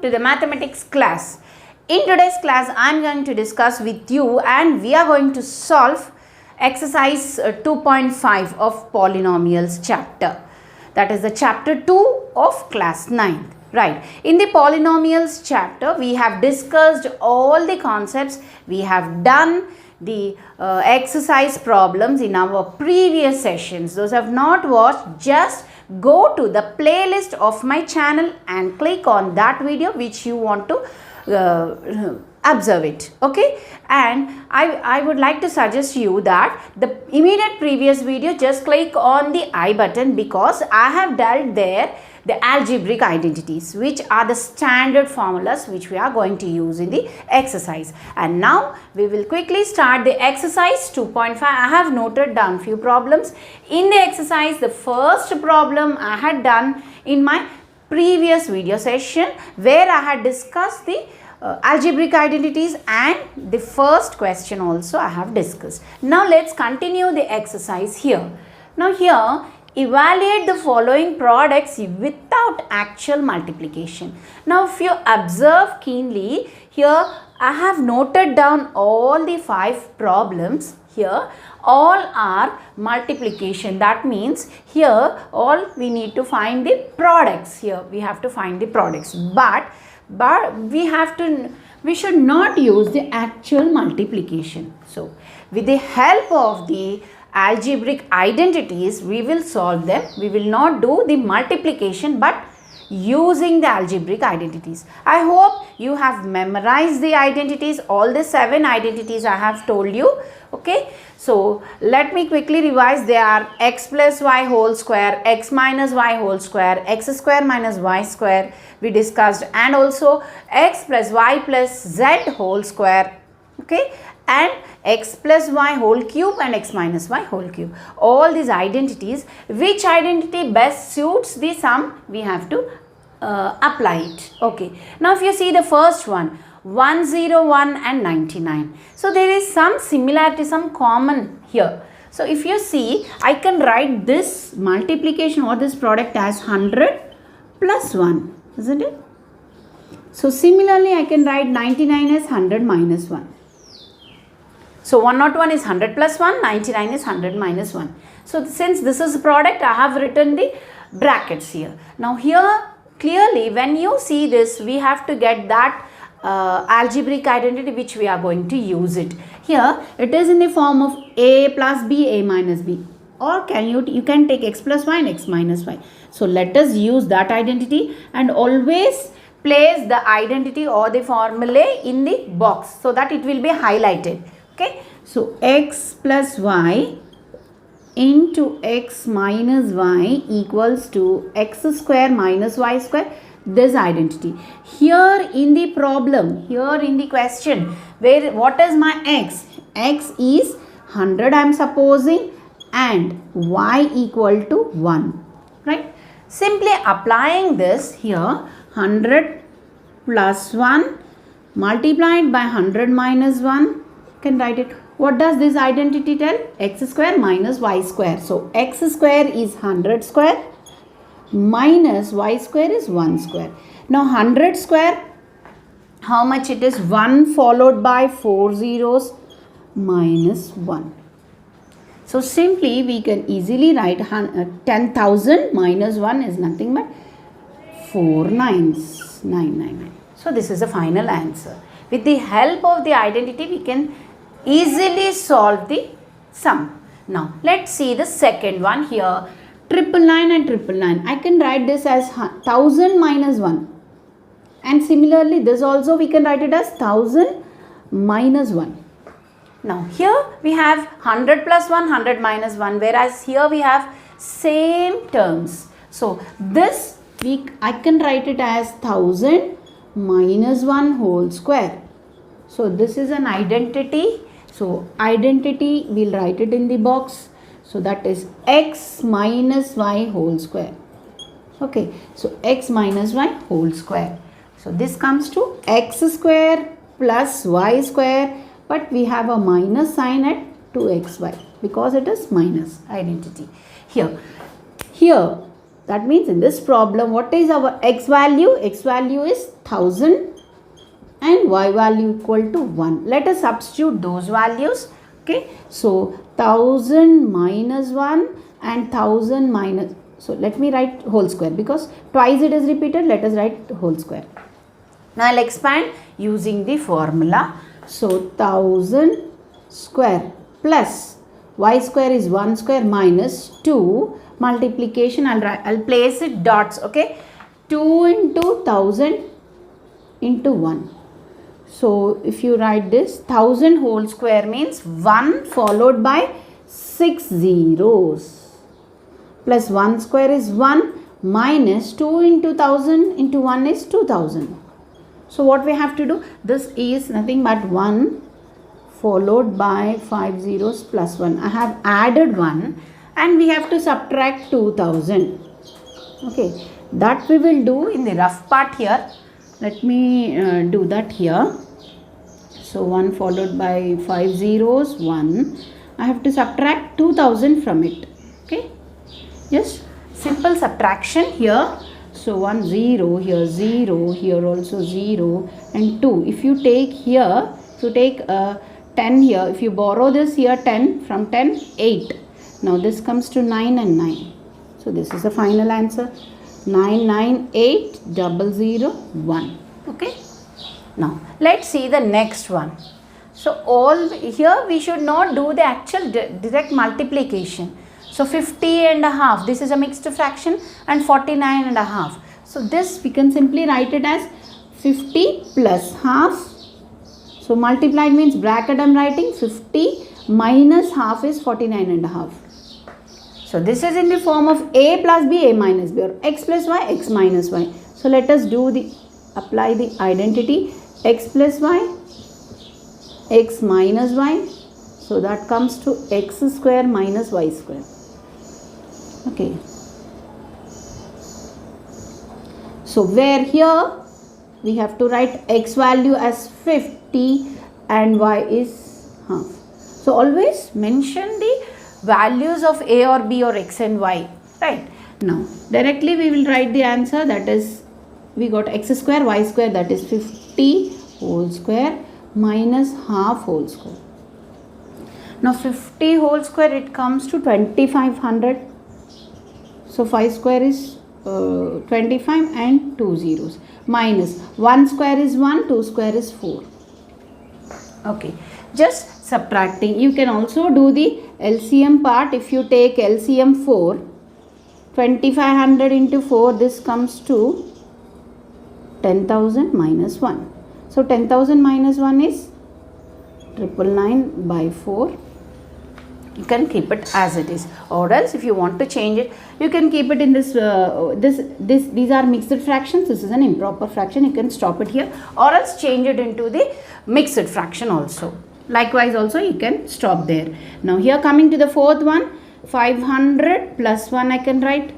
to the mathematics class. In today's class, I am going to discuss with you and we are going to solve exercise 2.5 of polynomials chapter. That is the chapter 2 of class 9th. Right. In the polynomials chapter, we have discussed all the concepts. We have done the exercise problems in our previous sessions. Those who have not watched, just go to the playlist of my channel and click on that video which you want to observe it. Okay, and I would like to suggest you that the immediate previous video, just click on the I button, because I have dealt there the algebraic identities, which are the standard formulas which we are going to use in the exercise. And now we will quickly start the exercise 2.5. I have noted down few problems in the exercise. The first problem I had done in my previous video session, where I had discussed the algebraic identities, and the first question also I have discussed. Now let's continue the exercise here. Now here, evaluate the following products without actual multiplication. Now if you observe keenly, here I have noted down all the 5 problems. Here all are multiplication. That means here all we need to find the products. Here we have to find the products, but we should not use the actual multiplication. So with the help of the algebraic identities, we will solve them. We will not do the multiplication, but using the algebraic identities. I hope you have memorized the identities, all the 7 identities I have told you. Okay, so let me quickly revise. They are x plus y whole square, x minus y whole square, x square minus y square we discussed, and also x plus y plus z whole square. Okay, and x plus y whole cube and x minus y whole cube. All these identities, which identity best suits the sum, we have to apply it. Okay, now if you see the first one, 101 and 99. So there is some similarity, some common here. So if you see, I can write this multiplication or this product as 100 plus 1, isn't it? So similarly, I can write 99 as 100 minus 1. So 101 is 100 plus 1, 99 is 100 minus 1. So since this is a product, I have written the brackets here. Now here, clearly when you see this, we have to get that algebraic identity which we are going to use it. Here it is in the form of a plus b, a minus b, or you can take x plus y and x minus y. So let us use that identity, and always place the identity or the formulae in the box so that it will be highlighted. Okay, so x plus y into x minus y equals to x square minus y square. This identity here in the problem, here in the question, where what is my x? X is 100 I am supposing, and y equal to 1, right? Simply applying this here, 100 plus 1 multiplied by 100 minus 1, can write it. What does this identity tell? X square minus y square. So x square is 100 square minus y square is 1 square. Now 100 square, how much it is? 1 followed by 4 zeros minus 1. So simply we can easily write 10,000 minus 1 is nothing but 4 nines, 999. So this is the final answer. With the help of the identity, we can easily solve the sum. Now let's see the second one here. 999 and 999. I can write this as 1000 minus 1. And similarly, this also we can write it as 1000 minus 1. Now here we have 100 plus 1, 100 minus 1, whereas here we have same terms. So this I can write it as 1000 minus 1 whole square. So this is an identity. So identity, we'll write it in the box. So that is x minus y whole square. Okay, so x minus y whole square. So this comes to x square plus y square, but we have a minus sign at 2xy because it is minus identity. Here that means in this problem, what is our x value? X value is 1000 and y value equal to 1. Let us substitute those values. Okay, so 1000 minus 1 and 1000 minus, so let me write whole square because twice it is repeated. Let us write whole square. Now I'll expand using the formula. So 1000 square plus y square is 1 square minus 2 multiplication. I'll place it dots. Okay, 2 into 1000 into 1. So if you write this, 1000 whole square means 1 followed by 6 zeros, plus 1 square is 1 minus 2 into 1000 into 1 is 2000. So what we have to do? This is nothing but 1 followed by 5 zeros plus 1. I have added 1 and we have to subtract 2000. Okay, that we will do in the rough part here. Let me do that here. So 1 followed by 5 zeros, 1. I have to subtract 2000 from it. Okay, just simple subtraction here. So 1 0, here 0, here also 0 and 2. If you take here, if you take 10 here, if you borrow this here 10, from 10, 8. Now this comes to 9 and 9. So this is the final answer. 9980001. Okay. Now let's see the next one. So all here we should not do the actual direct multiplication. So 50 and a half, this is a mixed fraction, and 49 and a half. So this we can simply write it as 50 plus half. So multiplied means bracket I am writing 50 minus half is 49 and a half. So this is in the form of a plus b, a minus b, or x plus y, x minus y. So let us apply the identity x plus y, x minus y. So that comes to x square minus y square. Okay. So where here we have to write x value as 50 and y is half. So always mention the values of a or b or x and y. Right. Now directly we will write the answer, that is we got x square y square, that is 50 whole square minus half whole square. Now 50 whole square, it comes to 2500. So 5 square is 25 and 2 zeros, minus 1 square is 1, 2 square is 4. Okay, just subtracting. You can also do the LCM part. If you take LCM 4, 2500 into 4, this comes to 10,000 minus 1. So 10,000 minus 1 is 999 by 4. You can keep it as it is, or else if you want to change it, you can keep it in this. These are mixed fractions. This is an improper fraction. You can stop it here, or else change it into the mixed fraction also. Likewise, also you can stop there. Now here coming to the fourth one, 500 plus 1 I can write,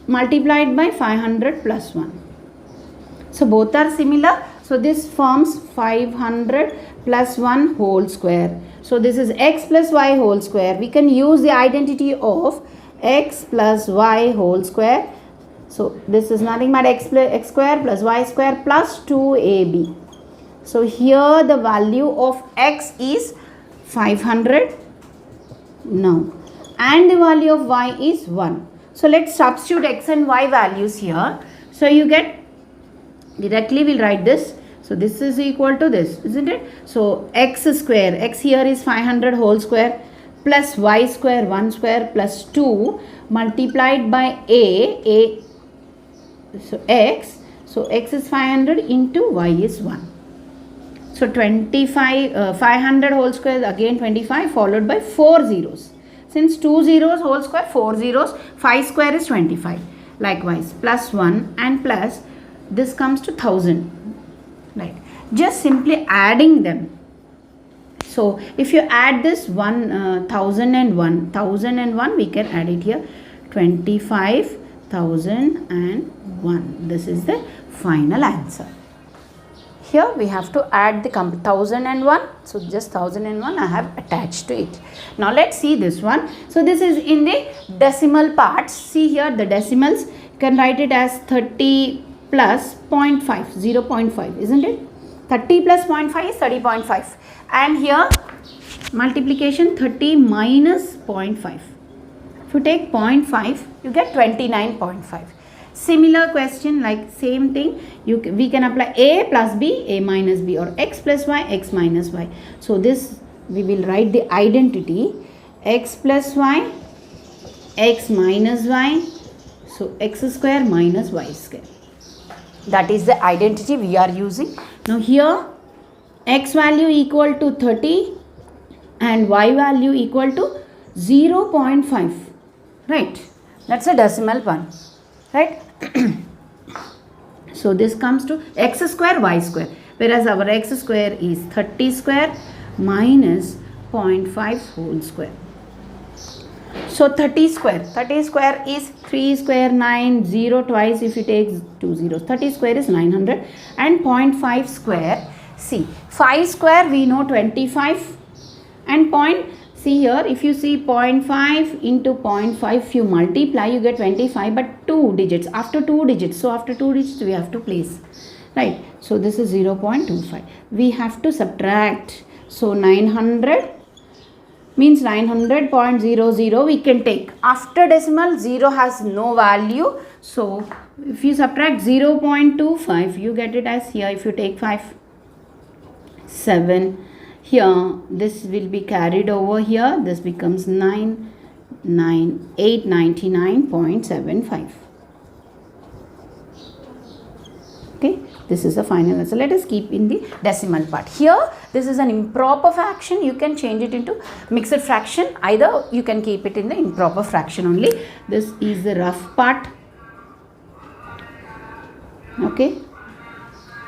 multiplied by 500 plus 1. So both are similar. So this forms 500 plus 1 whole square. So this is x plus y whole square. We can use the identity of x plus y whole square. So this is nothing but x square plus y square plus 2ab. So here the value of x is 500 now, and the value of y is 1. So let's substitute x and y values here. So you get, directly we'll write this. So this is equal to this, isn't it? So x square, x here is 500 whole square plus y square 1 square plus 2 multiplied by a, so x. So x is 500 into y is 1. So 500 whole square again 25 followed by 4 zeros. Since 2 zeros whole square, 4 zeros, 5 square is 25. Likewise plus 1 and plus this comes to 1000. Right, just simply adding them. So if you add this 1001 we can add it here, 25,001. This is the final answer. here we have to add the 1001. So just 1001 I have attached to it. Now let's see this one. So this is in the decimal parts. See here the decimals. You can write it as 30 plus 0.5, 0.5, isn't it? 30 plus 0.5 is 30.5. And here multiplication 30 minus 0.5. If you take 0.5, you get 29.5. Similar question, like same thing, we can apply a plus b, a minus b, or x plus y, x minus y. So this we will write the identity x plus y, x minus y, so x square minus y square. That is the identity we are using. Now here x value equal to 30 and y value equal to 0.5, right? That's a decimal one, right? So this comes to x square y square, whereas our x square is 30 square minus 0.5 whole square. So 30 square is 3 square 9, 0 twice if you take 2 zeros. 30 square is 900 and 0.5 square. See 5 square we know 25 and see here if you see 0.5 into 0.5 if you multiply you get 25, but 2 digits, after 2 digits. So after 2 digits we have to place, right? So this is 0.25. We have to subtract. So 900 means 900.00 we can take. After decimal 0 has no value. So if you subtract 0.25 you get it as here, if you take 5, 7, here this will be carried over here, this becomes 899.75. Okay, this is the final answer. Let us keep in the decimal part. Here this is an improper fraction, you can change it into mixed fraction, either you can keep it in the improper fraction only. This is the rough part. Okay,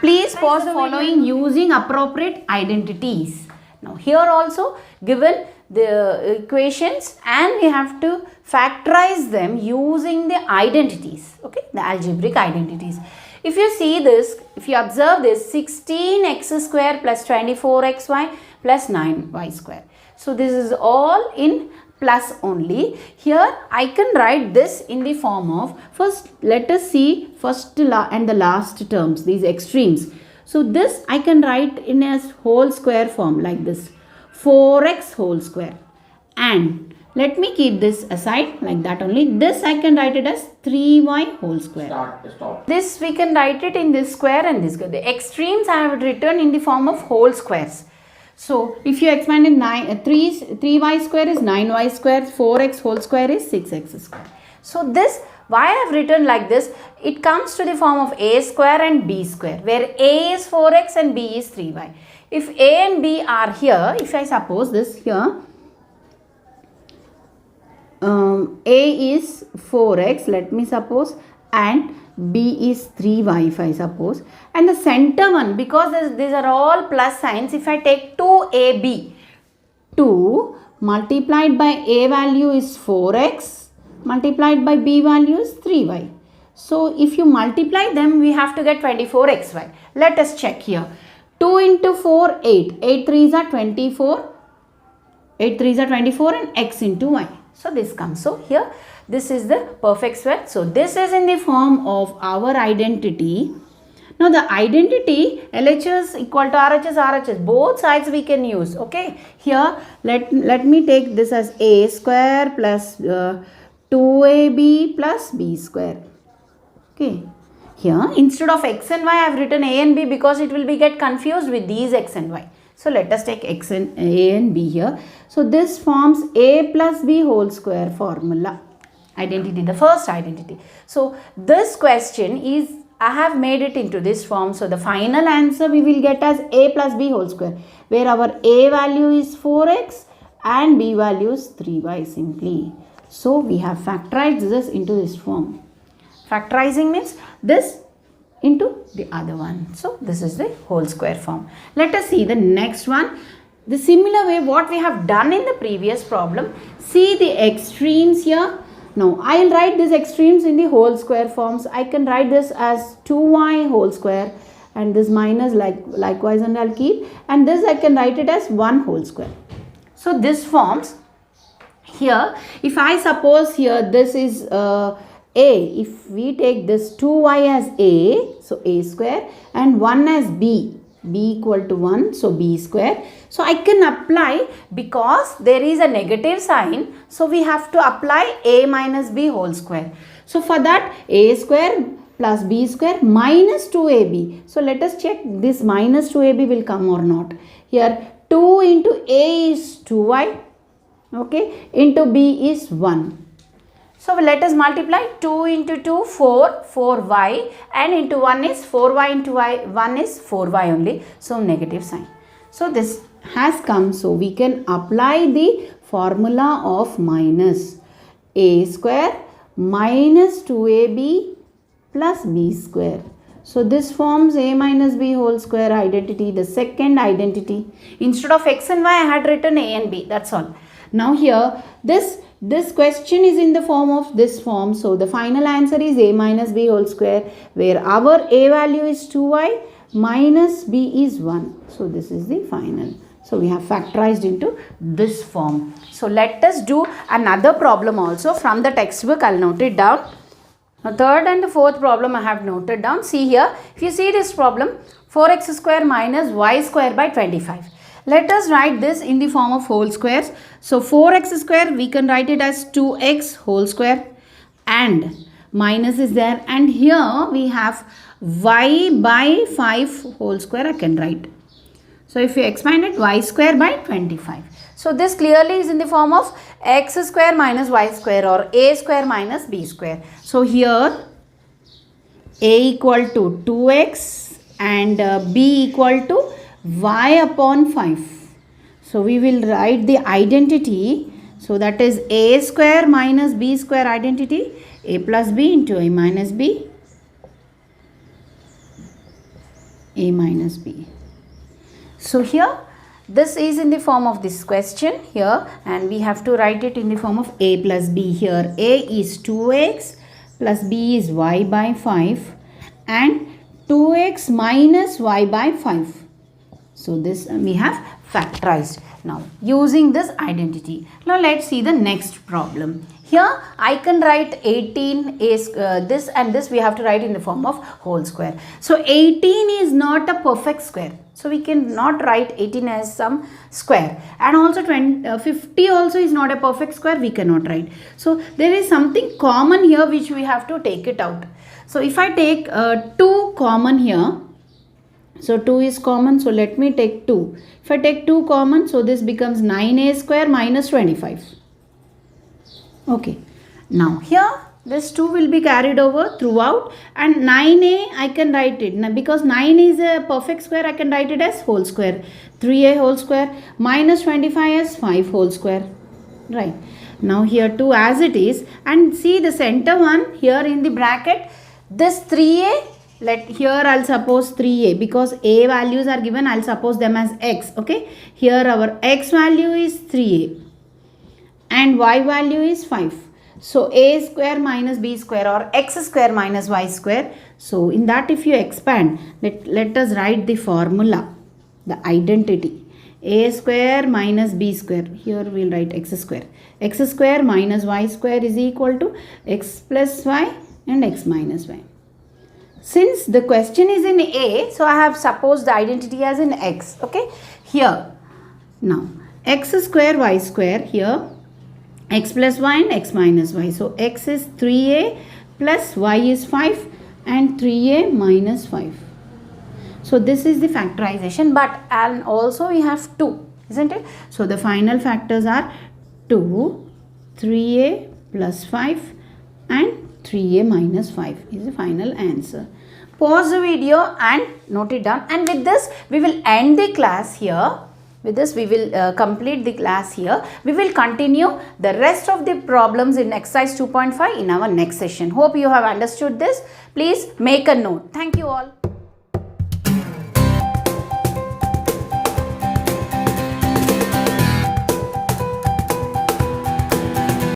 please pause the following using appropriate identities. Now here also given the equations and we have to factorize them using the identities, okay, the algebraic identities. If you see this, if you observe this, 16x square plus 24xy plus 9y square. So this is all in plus only. Here I can write this in the form of, first let us see first and the last terms, these extremes. So this I can write in a whole square form like this, 4x whole square, and let me keep this aside like that only. This I can write it as 3y whole square. Stop. This we can write it in this square and this square. The extremes I have written in the form of whole squares. So if you expand it, 3y square is 9y square, 4x whole square is 6x square. So this, why I have written like this, it comes to the form of a square and b square, where a is 4x and b is 3y. If a and b are here, if I suppose this here, a is 4x, let me suppose, and b is 3y if I suppose, and the center one, because these are all plus signs, if I take 2ab, 2 multiplied by a value is 4x, multiplied by b value is 3y. So if you multiply them, we have to get 24xy. Let us check here. 2 into 4, 8. 8 3s are 24. 8 3s are 24 and x into y. So this comes. So here this is the perfect square. So this is in the form of our identity. Now the identity LHS equal to RHS, RHS, both sides we can use. Okay. Here let me take this as a square plus 2ab plus b square. Okay. Here instead of x and y I have written a and b because it will be get confused with these x and y. So let us take x and a and b here. So this forms a plus b whole square formula. Identity, the first identity. So this question is, I have made it into this form. So the final answer we will get as a plus b whole square, where our a value is 4x and b value is 3y simply. So we have factorized this into this form. Factorizing means this into the other one. So this is the whole square form. Let us see the next one. The similar way what we have done in the previous problem. See the extremes here. Now I will write these extremes in the whole square forms. I can write this as 2y whole square and this minus likewise, and I'll keep, and this I can write it as 1 whole square. So this forms here, if I suppose here this is a, if we take this 2y as a, so a square, and 1 as b equal to 1, so b square. So I can apply, because there is a negative sign, so we have to apply a minus b whole square. So for that, a square plus b square minus 2ab. So let us check this minus 2ab will come or not. Here 2 into a is 2y, okay, into b is 1. So let us multiply 2 into 2, 4y, and into 1 is 4y into y, 1 is 4y only, so negative sign. So this has come, so we can apply the formula of minus a square minus 2ab plus b square. So this forms a minus b whole square identity, the second identity. Instead of x and y, I had written a and b, that's all. Now here, this question is in the form of this form. So the final answer is a minus b whole square, where our a value is 2y, minus b is 1. So this is the final. So we have factorized into this form. So let us do another problem also from the textbook. I'll note it down. Now third and the fourth problem I have noted down. See here, if you see this problem, 4x square minus y square by 25. Let us write this in the form of whole squares. So 4x square, we can write it as 2x whole square, and minus is there, and here we have y by 5 whole square I can write. So if you expand it, y square by 25. So this clearly is in the form of x square minus y square, or a square minus b square. So here a equal to 2x and b equal to y upon 5. So we will write the identity. So that is a square minus b square identity, a plus b into a minus b, a minus b. So here this is in the form of this question here, and we have to write it in the form of a plus b. Here a is 2x plus b is y by 5, and 2x minus y by 5. So this we have factorized now using this identity. Now let's see the next problem. Here I can write 18 this and this we have to write in the form of whole square. So 18 is not a perfect square. So we cannot write 18 as some square, and also 50 also is not a perfect square, we cannot write. So there is something common here which we have to take it out. So if I take 2 common here, so 2 is common, so let me take 2. If I take 2 common, so this becomes 9a square minus 25. Okay, now here this 2 will be carried over throughout, and 9a I can write it. Now because 9 is a perfect square, I can write it as whole square. 3a whole square minus 25 as 5 whole square. Right. Now here 2 as it is, and see the center one here in the bracket, this 3a, here I'll suppose 3a, because a values are given, I'll suppose them as x. Okay, here our x value is 3a and y value is 5. So a square minus b square, or x square minus y square. So in that if you expand, let us write the formula, the identity. A square minus b square, here we will write x square. X square minus y square is equal to x plus y and x minus y. Since the question is in a, so I have supposed the identity as in x. Okay, here now x square y square, here x plus y and x minus y. So x is 3a plus y is 5 and 3a minus 5. So this is the factorization, and also we have 2, isn't it? So the final factors are 2, 3a plus 5 and 3a minus 5 is the final answer. Pause the video and note it down, and with this we will end the class here. With this we will complete the class here. We will continue the rest of the problems in exercise 2.5 in our next session. Hope you have understood this. Please make a note. Thank you all.